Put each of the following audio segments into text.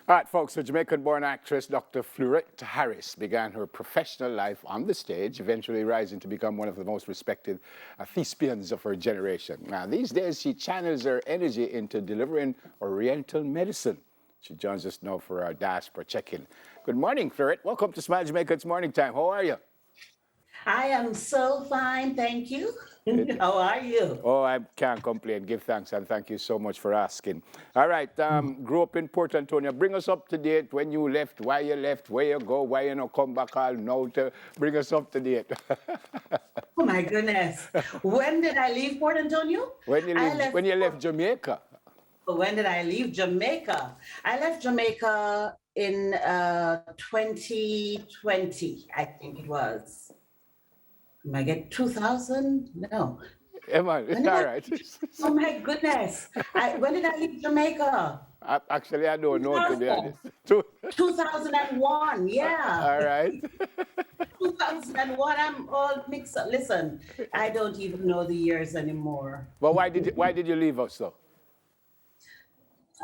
All right, folks, the Jamaican-born actress Dr. Fleurette Harris began her professional life on the stage, eventually rising to become one of the most respected thespians of her generation. Now, these days, she channels her energy into delivering Oriental medicine. She joins us now for our diaspora check-in. Good morning, Fleurette. Welcome to Smile Jamaica. It's morning time. How are you? I am so fine, thank you. It- How are you? Oh, I can't complain. Give thanks, and thank you so much for asking. All right, grew up in Port Antonio. Bring us up to date when you left, why you left, where you go, why you not come back all now to bring us up to date. Oh my goodness. When did I leave Port Antonio? I left When you left Jamaica. when did I leave Jamaica? I left Jamaica in 2020, I think it was. Am I get 2000? No. Yeah, man, When did all I? right. Oh my goodness. When did I leave Jamaica? Actually, I don't know, to be 2000. honest. 2001, yeah. All right. 2001, I'm all mixed up. Listen, I don't even know the years anymore. But why did you leave us, though?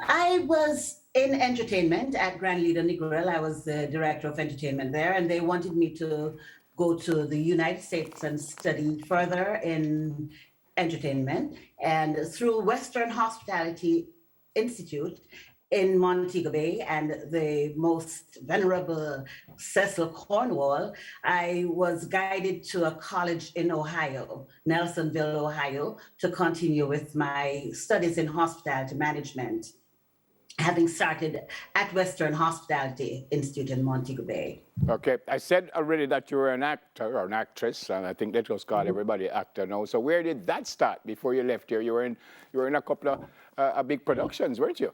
I was in entertainment at Grand Leader Negril. I was the director of entertainment there, and they wanted me to go to the United States and study further in entertainment. And through Western Hospitality Institute in Montego Bay and the most venerable Cecil Cornwall, I was guided to a college in Ohio, Nelsonville, Ohio, to continue with my studies in hospitality management, having started at Western Hospitality Institute in Montego Bay. Okay, I said already that you were an actor or an actress, and I think that was called everybody actor now. So where did that start before you left here? You were in a couple of big productions, weren't you?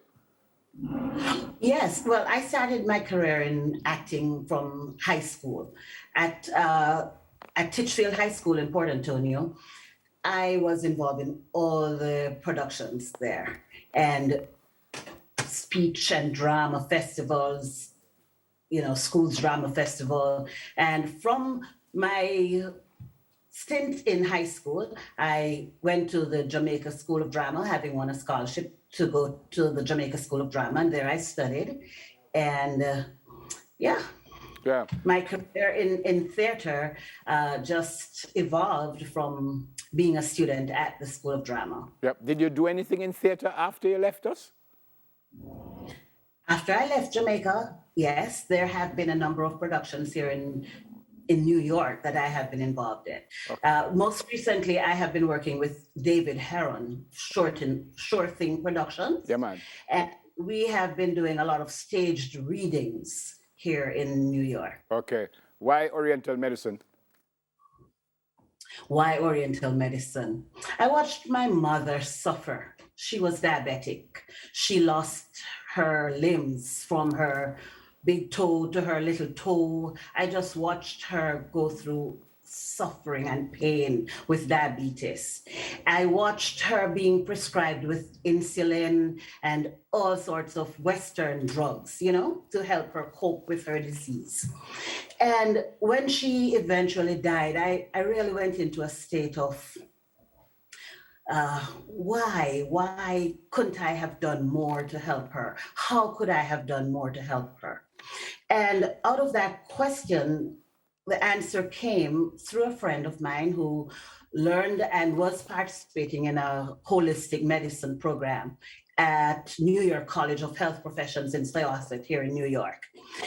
Yes, well, I started my career in acting from high school at Titchfield High School in Port Antonio. I was involved in all the productions there and speech and drama festivals, schools drama festival. And from my stint in high school, I went to the Jamaica School of Drama, having won a scholarship to go to the Jamaica School of Drama, and there I studied. And yeah, Yeah. my career in theater just evolved from being a student at the School of Drama. Yep. Did you do anything in theater after you left us? After I left Jamaica, yes, there have been a number of productions here in New York that I have been involved in. Most recently, I have been working with David Heron, Sure Thing Productions. Yeah, man. And we have been doing a lot of staged readings here in New York. Okay. Why Oriental medicine? Why Oriental Medicine? I watched my mother suffer. She was diabetic. She lost her limbs from her big toe to her little toe. I just watched her go through suffering and pain with diabetes. I watched her being prescribed with insulin and all sorts of Western drugs, to help her cope with her disease. And when she eventually died, I really went into a state of why couldn't I have done more to help her? How could I have done more to help her? And out of that question, the answer came through a friend of mine who learned and was participating in a holistic medicine program at New York College of Health Professions in Syosset here in New York.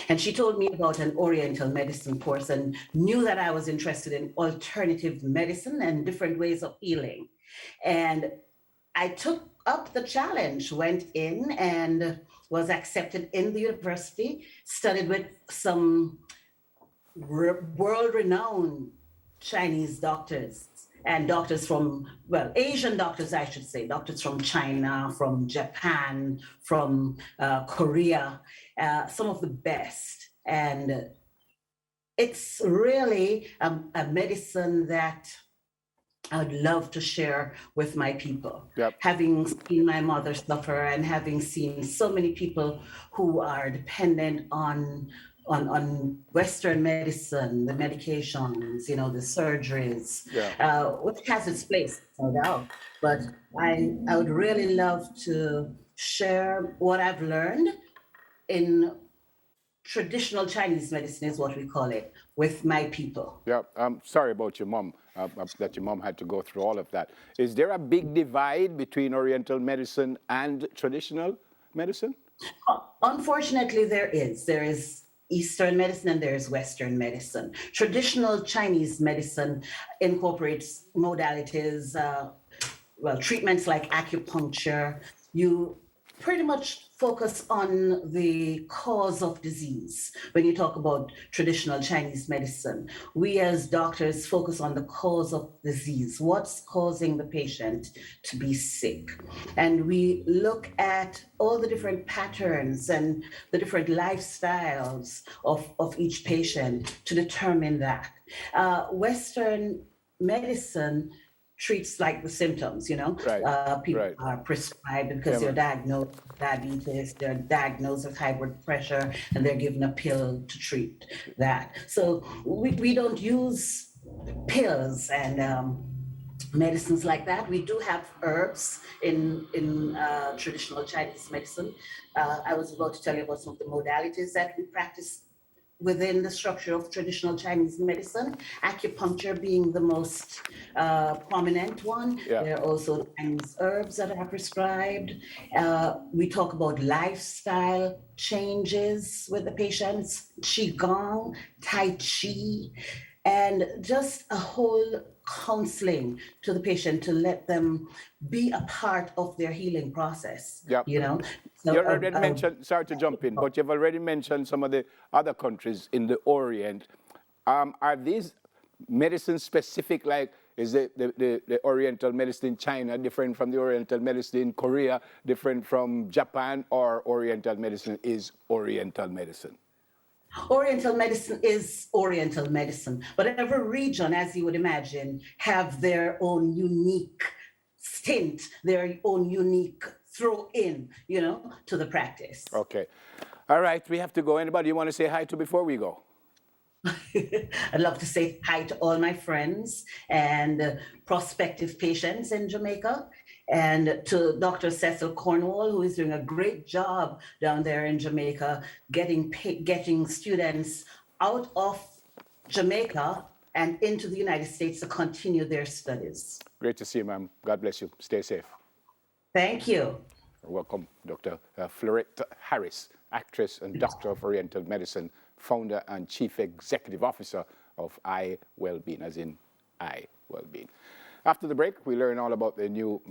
And she told me about an Oriental medicine course and knew that I was interested in alternative medicine and different ways of healing. And I took up the challenge, went in and was accepted in the university, studied with some world-renowned Chinese doctors and doctors from, Asian doctors, I should say, doctors from China, from Japan, from Korea, some of the best. And it's really a medicine that I would love to share with my people. Yep. Having seen my mother suffer and having seen so many people who are dependent on Western medicine, the medications, the surgeries, which has its place, no doubt. But I would really love to share what I've learned in traditional Chinese medicine, is what we call it, with my people. Yeah, I'm sorry about your mom, that your mom had to go through all of that. Is there a big divide between Oriental medicine and traditional medicine? Unfortunately, there is. There is Eastern medicine and there is Western medicine. Traditional Chinese medicine incorporates modalities, treatments like acupuncture. You pretty much focus on the cause of disease. When you talk about traditional Chinese medicine, we as doctors focus on the cause of disease. What's causing the patient to be sick? And we look at all the different patterns and the different lifestyles of each patient to determine that. Western medicine treats like the symptoms, Right, people right. are prescribed because Yeah, they're diagnosed with diabetes, they're diagnosed with high blood pressure, and they're given a pill to treat that. So we don't use pills and medicines like that. We do have herbs in traditional Chinese medicine. I was about to tell you about some of the modalities that we practice within the structure of traditional Chinese medicine, acupuncture being the most prominent one. yeah. There are also Chinese herbs that are prescribed. We talk about lifestyle changes with the patients, Qigong, Tai Chi, and just a whole counseling to the patient to let them be a part of their healing process, Yeah. So, You already mentioned, sorry to jump in, but you've already mentioned some of the other countries in the Orient. Are these medicines specific, like is the Oriental medicine in China different from the Oriental medicine in Korea, different from Japan, or Oriental medicine is Oriental medicine? Oriental medicine is Oriental medicine, but every region, as you would imagine, have their own unique stint, their own unique throw in, to the practice. Okay. All right, we have to go. Anybody you want to say hi to before we go? I'd love to say hi to all my friends and prospective patients in Jamaica, and to Dr. Cecil Cornwall, who is doing a great job down there in Jamaica, getting students out of Jamaica and into the United States to continue their studies. Great to see you, ma'am. God bless you. Stay safe. Thank you. Welcome, Dr. Fleurette Harris, actress and doctor of Oriental Medicine, founder and chief executive officer of I Wellbeing, as in I Wellbeing. After the break, we learn all about the new